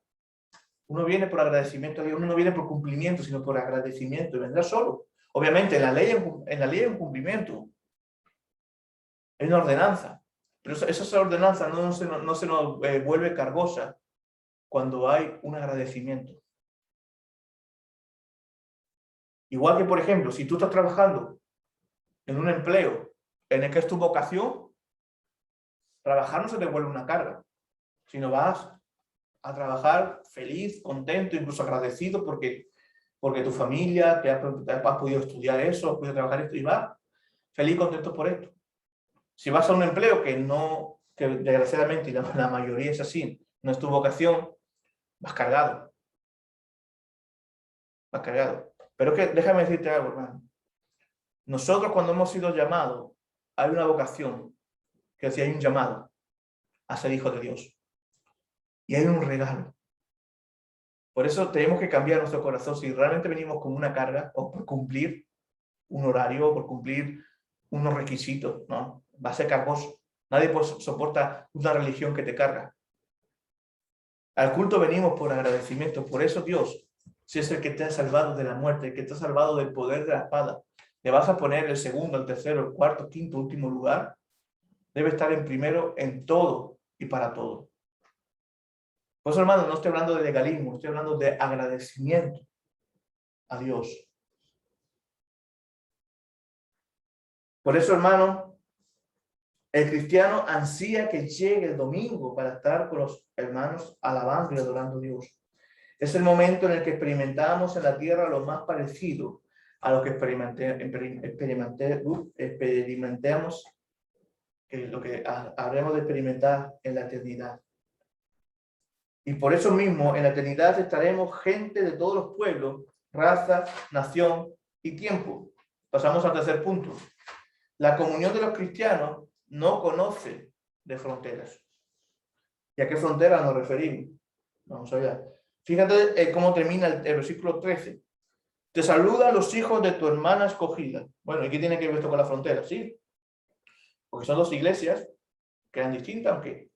S1: Uno viene por agradecimiento a Dios, uno no viene por cumplimiento, sino por agradecimiento, y vendrá solo. Obviamente, en la ley hay un cumplimiento, hay una ordenanza, pero esa ordenanza no se nos vuelve cargosa cuando hay un agradecimiento. Igual que, por ejemplo, si tú estás trabajando en un empleo en el que es tu vocación, trabajar no se te vuelve una carga, sino vas a trabajar feliz, contento, incluso agradecido porque tu familia te has podido estudiar eso, has podido trabajar esto y vas feliz y contento por esto. Si vas a un empleo que desgraciadamente y la mayoría es así, no es tu vocación, vas cargado. Vas cargado. Pero es que déjame decirte algo, hermano. Nosotros cuando hemos sido llamados, hay una vocación, que decía, hay un llamado a ser hijo de Dios. Y hay un regalo. Por eso tenemos que cambiar nuestro corazón. Si realmente venimos con una carga o por cumplir un horario o por cumplir unos requisitos, ¿no? Va a ser cargoso. Nadie soporta una religión que te carga. Al culto venimos por agradecimiento. Por eso Dios, si es el que te ha salvado de la muerte, el que te ha salvado del poder de la espada, le vas a poner el segundo, el tercero, el cuarto, quinto, último lugar. Debe estar en primero en todo y para todo. Por eso, hermano, no estoy hablando de legalismo, estoy hablando de agradecimiento a Dios. Por eso, hermano, el cristiano ansía que llegue el domingo para estar con los hermanos alabando y adorando a Dios. Es el momento en el que experimentamos en la tierra lo más parecido a lo que experimentemos, lo que habremos de experimentar en la eternidad. Y por eso mismo, en la eternidad estaremos gente de todos los pueblos, raza, nación y tiempo. Pasamos al tercer punto. La comunión de los cristianos no conoce de fronteras. ¿Y a qué frontera nos referimos? Vamos allá. Fíjate cómo termina el versículo 13. Te saludan los hijos de tu hermana escogida. Bueno, ¿y qué tiene que ver esto con la frontera? Sí, porque son dos iglesias que eran distintas, aunque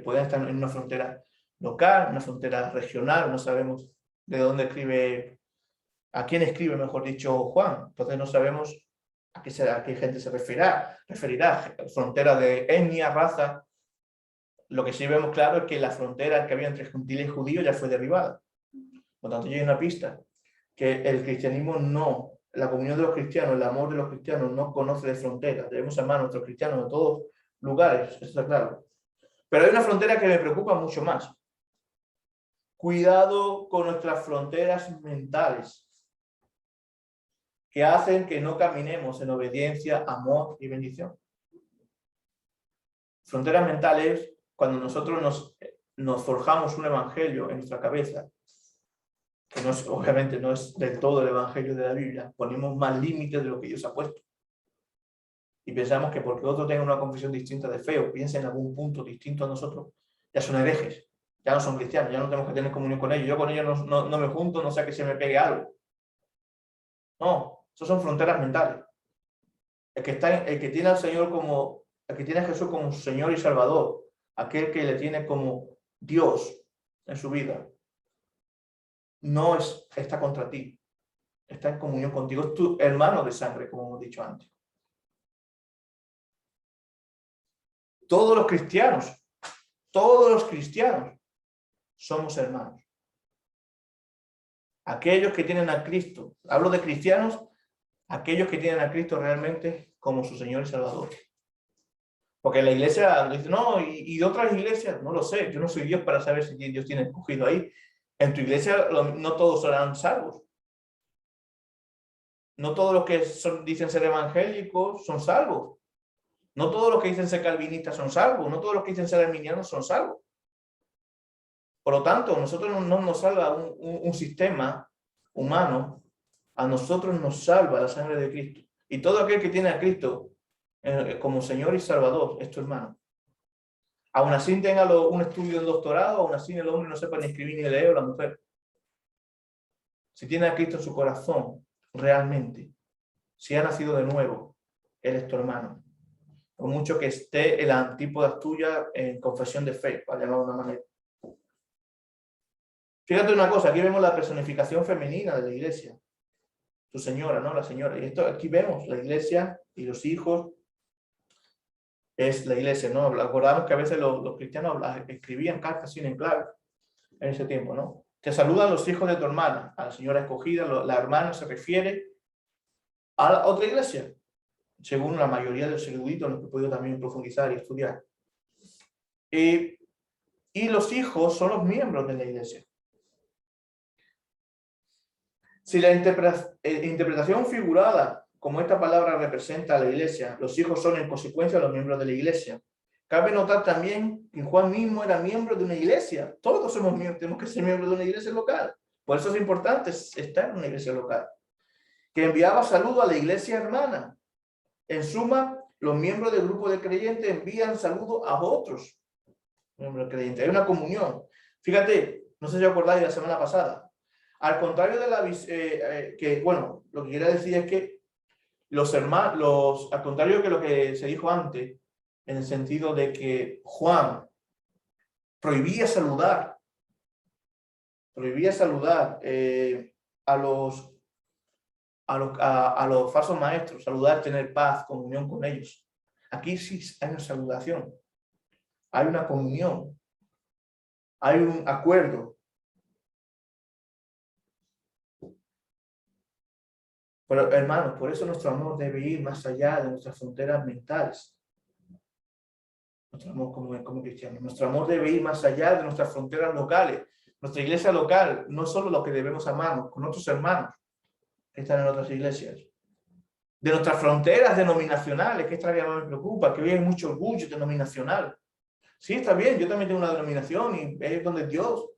S1: pueden estar en una frontera local, una frontera regional, no sabemos de dónde a quién escribe, mejor dicho, Juan. Entonces no sabemos a qué gente se referirá. Frontera de etnia, raza. Lo que sí vemos claro es que la frontera que había entre gentiles y judíos ya fue derribada. Por lo tanto, ya hay una pista que el cristianismo no, la comunión de los cristianos, el amor de los cristianos no conoce de fronteras. Debemos amar a nuestros cristianos de todos lugares, eso está claro. Pero hay una frontera que me preocupa mucho más. Cuidado con nuestras fronteras mentales, que hacen que no caminemos en obediencia, amor y bendición. Fronteras mentales, cuando nosotros nos forjamos un evangelio en nuestra cabeza, que obviamente no es del todo el evangelio de la Biblia, ponemos más límites de lo que Dios ha puesto. Y pensamos que porque otros tengan una confesión distinta de fe o piensen en algún punto distinto a nosotros, ya son herejes, ya no son cristianos, ya no tenemos que tener comunión con ellos. Yo con ellos no me junto, no sea que se me pegue algo. No, eso son fronteras mentales. El que tiene al Señor el que tiene a Jesús como su Señor y Salvador, aquel que le tiene como Dios en su vida, no está contra ti, está en comunión contigo, es tu hermano de sangre, como hemos dicho antes. Todos los cristianos somos hermanos. Aquellos que tienen a Cristo, hablo de cristianos, aquellos que tienen a Cristo realmente como su Señor y Salvador. Porque la iglesia dice, no, y otras iglesias, no lo sé, yo no soy Dios para saber si Dios tiene escogido ahí. En tu iglesia no todos serán salvos. No todos los que dicen ser evangélicos son salvos. No todos los que dicen ser calvinistas son salvos. No todos los que dicen ser arminianos son salvos. Por lo tanto, nosotros no nos salva un sistema humano, a nosotros nos salva la sangre de Cristo. Y todo aquel que tiene a Cristo como Señor y Salvador es tu hermano. Aún así tenga un estudio de doctorado, aún así el hombre no sepa ni escribir ni leer, o la mujer. Si tiene a Cristo en su corazón, realmente, si ha nacido de nuevo, él es tu hermano. Por mucho que esté en la antípoda tuya en confesión de fe, para llamarlo de una manera. Fíjate una cosa, aquí vemos la personificación femenina de la iglesia. Tu señora, ¿no? La señora. Y esto aquí vemos la iglesia y los hijos. Es la iglesia, ¿no? Acordamos que a veces los cristianos escribían cartas sin enclave en ese tiempo, ¿no? Te saludan los hijos de tu hermana, a la señora escogida, la hermana se refiere a la otra iglesia. según la mayoría de los eruditos en los que he podido también profundizar y estudiar. Y los hijos son los miembros de la iglesia. Si la interpretación figurada, como esta palabra representa a la iglesia, los hijos son en consecuencia los miembros de la iglesia. Cabe notar también que Juan mismo era miembro de una iglesia. Todos somos miembros, tenemos que ser miembros de una iglesia local. Por eso es importante estar en una iglesia local. Que enviaba saludo a la iglesia hermana. En suma, los miembros del grupo de creyentes envían saludo a otros miembros creyentes. Hay una comunión. Fíjate, no sé si os acordáis de la semana pasada. Al contrario de la bueno, lo que quería decir es que los hermanos, al contrario que lo que se dijo antes, en el sentido de que Juan prohibía saludar a los falsos maestros, saludar, tener paz, comunión con ellos. Aquí sí hay una saludación, hay una comunión, hay un acuerdo. Pero hermanos, por eso nuestro amor debe ir más allá de nuestras fronteras mentales. Nuestro amor como cristianos. Nuestro amor debe ir más allá de nuestras fronteras locales. Nuestra iglesia local no es solo lo que debemos amarnos con otros hermanos que están en otras iglesias. De nuestras fronteras denominacionales, que esta no me preocupa, que hoy hay mucho orgullo denominacional. Sí, está bien, yo también tengo una denominación y es donde Dios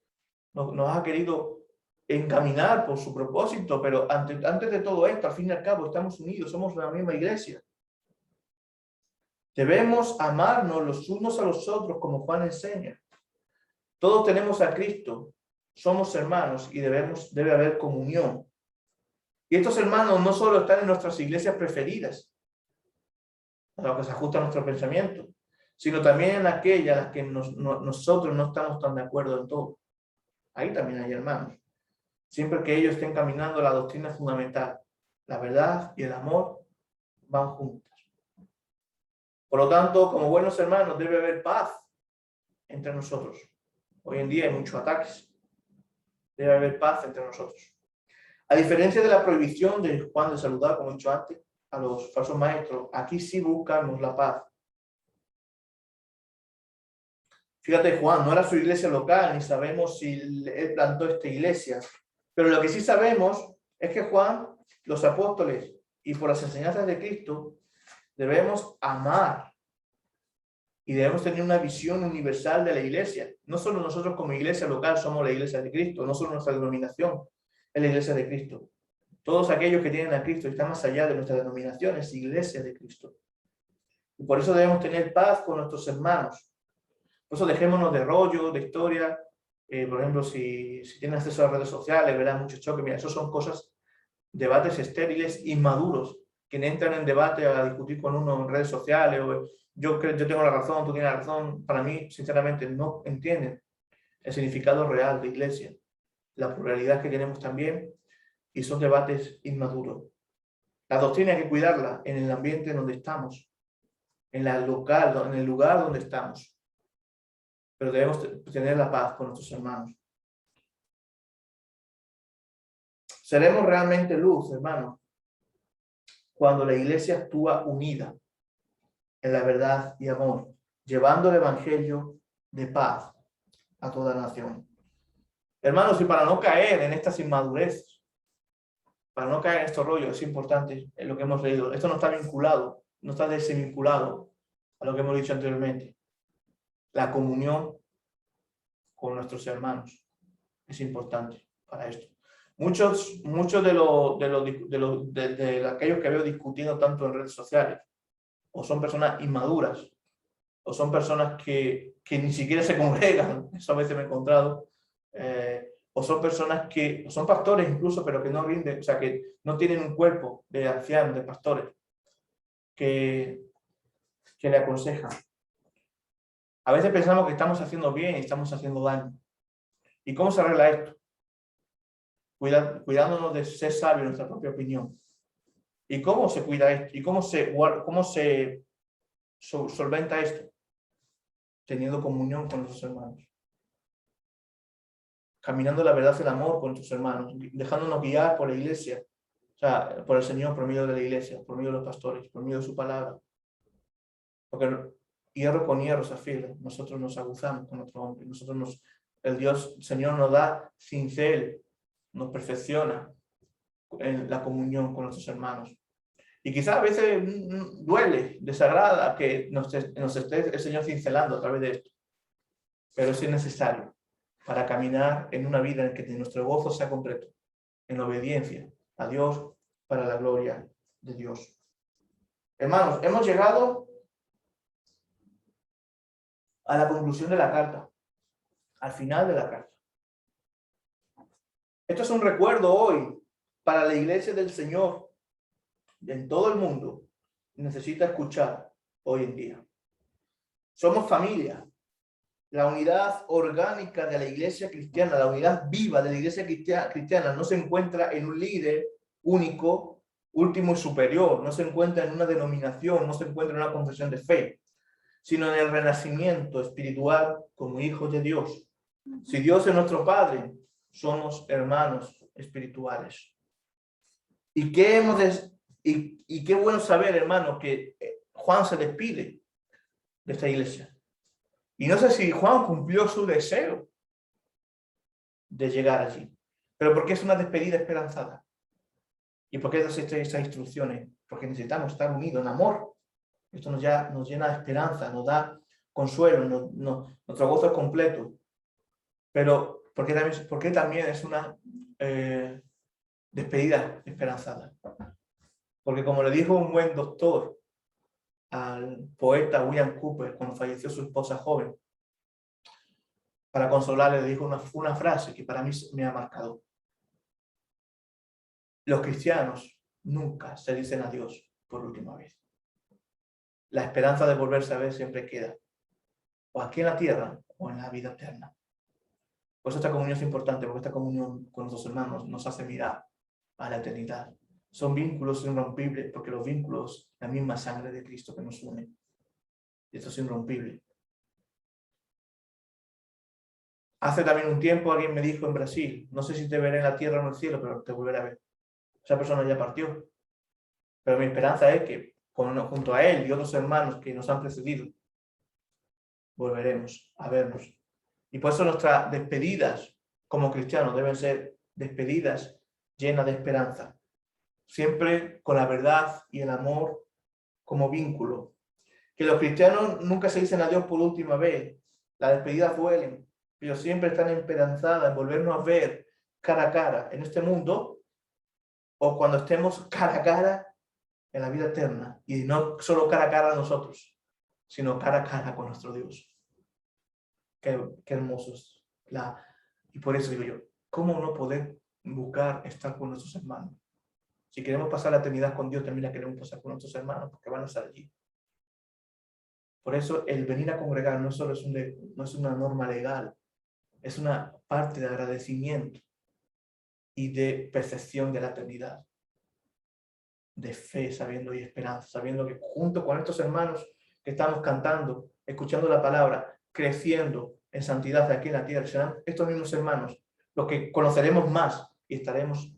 S1: nos ha querido encaminar por su propósito, pero antes de todo esto, al fin y al cabo, estamos unidos, somos la misma iglesia. Debemos amarnos los unos a los otros como Juan enseña. Todos tenemos a Cristo, somos hermanos y debe haber comunión. Y estos hermanos no solo están en nuestras iglesias preferidas, a lo que se ajusta a nuestro pensamiento, sino también en aquellas en las que nosotros no estamos tan de acuerdo en todo. Ahí también hay hermanos. Siempre que ellos estén caminando la doctrina fundamental, la verdad y el amor van juntas. Por lo tanto, como buenos hermanos, debe haber paz entre nosotros. Hoy en día hay muchos ataques. Debe haber paz entre nosotros. A diferencia de la prohibición de Juan de saludar, como he dicho antes, a los falsos maestros, aquí sí buscamos la paz. Fíjate, Juan no era su iglesia local, ni sabemos si él plantó esta iglesia. Pero lo que sí sabemos es que Juan, los apóstoles y por las enseñanzas de Cristo, debemos amar y debemos tener una visión universal de la iglesia. No solo nosotros como iglesia local somos la iglesia de Cristo, no solo nuestra denominación es la iglesia de Cristo. Todos aquellos que tienen a Cristo y están más allá de nuestra denominación es iglesia de Cristo. Y por eso debemos tener paz con nuestros hermanos. Por eso dejémonos de rollo, de historia. Por ejemplo, si tienen acceso a redes sociales, verán muchos choques. Mira, eso son cosas, debates estériles, inmaduros, que entran en debate a discutir con uno en redes sociales. O yo tengo la razón, tú tienes la razón. Para mí, sinceramente, no entienden el significado real de iglesia, la pluralidad que tenemos también, y son debates inmaduros. La doctrina hay que cuidarla en el ambiente en donde estamos, en el lugar donde estamos. Pero debemos tener la paz con nuestros hermanos. Seremos realmente luz, hermanos, cuando la iglesia actúa unida en la verdad y amor, llevando el evangelio de paz a toda nación. Hermanos, y para no caer en estas inmadureces, para no caer en estos rollos, es importante lo que hemos leído. Esto no está vinculado, no está desvinculado a lo que hemos dicho anteriormente. La comunión con nuestros hermanos es importante para esto. Muchos de aquellos que veo discutiendo tanto en redes sociales, o son personas inmaduras, o son personas que ni siquiera se congregan, eso a veces me he encontrado, o son personas o son pastores incluso, pero que no rinden, o sea, que no tienen un cuerpo de ancianos, de pastores, que le aconsejan. A veces pensamos que estamos haciendo bien y estamos haciendo daño. ¿Y cómo se arregla esto? Cuidándonos de ser sabios en nuestra propia opinión. ¿Y cómo se cuida esto? ¿Y cómo se solventa esto? Teniendo comunión con nuestros hermanos. Caminando la verdad y el amor con nuestros hermanos. Dejándonos guiar por la iglesia. sea, por el Señor, por medio de la iglesia, por medio de los pastores, por medio de su palabra. Porque hierro con hierro se afila. Nosotros nos aguzamos con otro hombre. El Dios, el Señor nos da cincel, nos perfecciona en la comunión con nuestros hermanos. Y quizás a veces duele, desagrada que nos esté el Señor cincelando a través de esto. Pero eso es necesario para caminar en una vida en que nuestro gozo sea completo, en obediencia a Dios, para la gloria de Dios. Hermanos, hemos llegado a la conclusión de la carta, al final de la carta. Esto es un recuerdo hoy para la iglesia del Señor en todo el mundo. Necesita escuchar hoy en día. Somos familia. La unidad orgánica de la iglesia cristiana, la unidad viva de la iglesia cristiana no se encuentra en un líder único, último y superior, no se encuentra en una denominación, no se encuentra en una confesión de fe, sino en el renacimiento espiritual como hijos de Dios. Si Dios es nuestro Padre, somos hermanos espirituales. Y qué bueno saber, hermano, que Juan se despide de esta iglesia. Y no sé si Juan cumplió su deseo de llegar allí, pero porque es una despedida esperanzada. ¿Y por qué das estas instrucciones? Porque necesitamos estar unidos en amor. Esto nos llena de esperanza, nos da consuelo, nuestro gozo es completo. Pero porque también es una despedida esperanzada. Porque como le dijo un buen doctor al poeta William Cooper cuando falleció su esposa joven, para consolarle le dijo una frase que para mí me ha marcado. Los cristianos nunca se dicen adiós por última vez. La esperanza de volverse a ver siempre queda, o aquí en la tierra o en la vida eterna. Por eso esta comunión es importante, porque esta comunión con nuestros hermanos nos hace mirar a la eternidad. Son vínculos irrompibles, porque los vínculos, la misma sangre de Cristo que nos une. Y esto es irrompible. Hace también un tiempo alguien me dijo en Brasil, no sé si te veré en la tierra o en el cielo, pero te volveré a ver. Esa persona ya partió. Pero mi esperanza es que junto a él y otros hermanos que nos han precedido, volveremos a vernos. Y por eso nuestras despedidas como cristianos deben ser despedidas llenas de esperanza. Siempre con la verdad y el amor como vínculo. Que los cristianos nunca se dicen adiós por última vez. Las despedidas duelen, pero siempre están esperanzadas en volvernos a ver cara a cara en este mundo o cuando estemos cara a cara en la vida eterna. Y no solo cara a cara a nosotros, sino cara a cara con nuestro Dios. Qué hermoso es. Y por eso digo yo, ¿cómo no poder buscar estar con nuestros hermanos? Si queremos pasar la eternidad con Dios, también la queremos pasar con nuestros hermanos, porque van a estar allí. Por eso el venir a congregar no solo no es una norma legal, es una parte de agradecimiento y de percepción de la eternidad. De fe, sabiendo y esperanza, sabiendo que junto con estos hermanos que estamos cantando, escuchando la palabra, creciendo en santidad aquí en la tierra, serán estos mismos hermanos los que conoceremos más y estaremos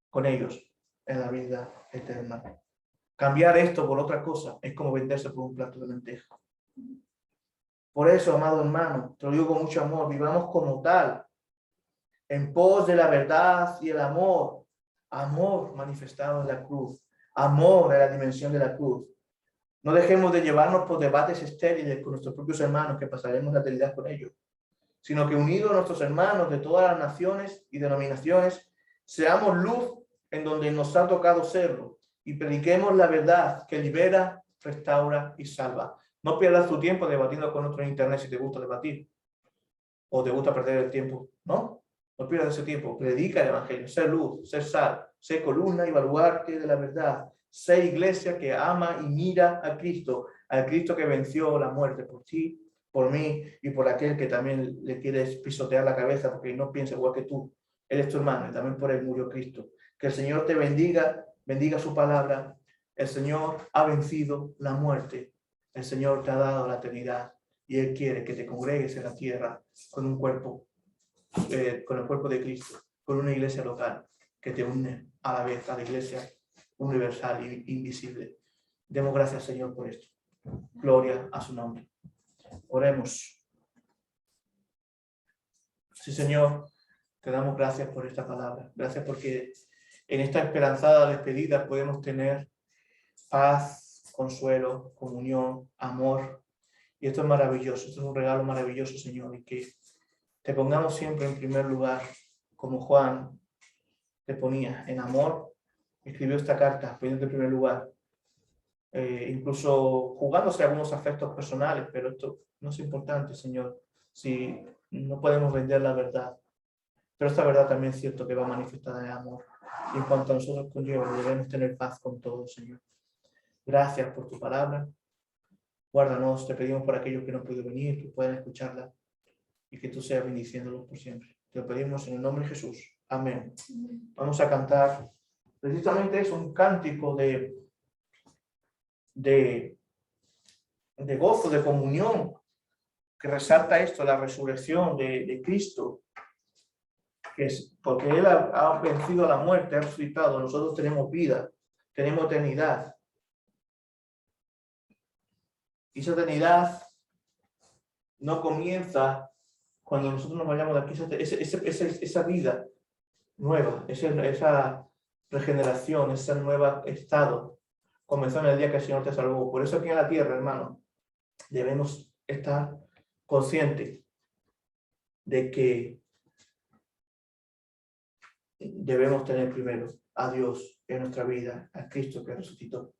S1: con ellos en la vida eterna. Cambiar esto por otra cosa es como venderse por un plato de lentejas. Por eso, amado hermano, te lo digo con mucho amor, vivamos como tal, en pos de la verdad y el amor. Amor manifestado en la cruz. Amor en la dimensión de la cruz. No dejemos de llevarnos por debates estériles con nuestros propios hermanos, que pasaremos la eternidad con ellos, sino que unidos a nuestros hermanos de todas las naciones y denominaciones, seamos luz en donde nos ha tocado serlo y prediquemos la verdad que libera, restaura y salva. No pierdas tu tiempo debatiendo con otro en internet si te gusta debatir o te gusta perder el tiempo. No pierdas ese tiempo. Predica el evangelio, sé luz, sé sal, sé columna y baluarte de la verdad. Sé iglesia que ama y mira a Cristo, al Cristo que venció la muerte por ti, por mí y por aquel que también le quieres pisotear la cabeza porque no piensa igual que tú. Él es tu hermano y también por él murió Cristo. Que el Señor te bendiga, bendiga su palabra. El Señor ha vencido la muerte. El Señor te ha dado la eternidad y Él quiere que te congregues en la tierra con un cuerpo, con el cuerpo de Cristo, con una iglesia local que te une a la vez a la iglesia universal e invisible. Demos gracias, Señor, por esto. Gloria a su nombre. Oremos. Sí, Señor, te damos gracias por esta palabra. Gracias porque en esta esperanzada despedida podemos tener paz, consuelo, comunión, amor. Y esto es maravilloso, esto es un regalo maravilloso, Señor, y que te pongamos siempre en primer lugar, como Juan te ponía, en amor. Escribió esta carta poniendo en primer lugar, incluso jugándose algunos afectos personales, pero esto no es importante, Señor, si no podemos vender la verdad. Pero esta verdad también es cierto que va manifestada en amor. Y en cuanto a nosotros conlleva, debemos tener paz con todos, Señor. Gracias por tu palabra. Guárdanos, te pedimos por aquellos que no han podido venir, que puedan escucharla y que tú seas bendiciéndolos por siempre. Te lo pedimos en el nombre de Jesús. Amén. Vamos a cantar, precisamente es un cántico de gozo, de comunión, que resalta esto, la resurrección de Cristo, que es porque Él ha vencido a la muerte, ha resucitado, nosotros tenemos vida, tenemos eternidad. Y esa eternidad no comienza cuando nosotros nos vayamos de aquí, esa vida nueva, esa regeneración, ese nuevo estado, comenzó en el día que el Señor te salvó. Por eso aquí en la tierra, hermano, debemos estar conscientes de que debemos tener primero a Dios en nuestra vida, a Cristo que resucitó.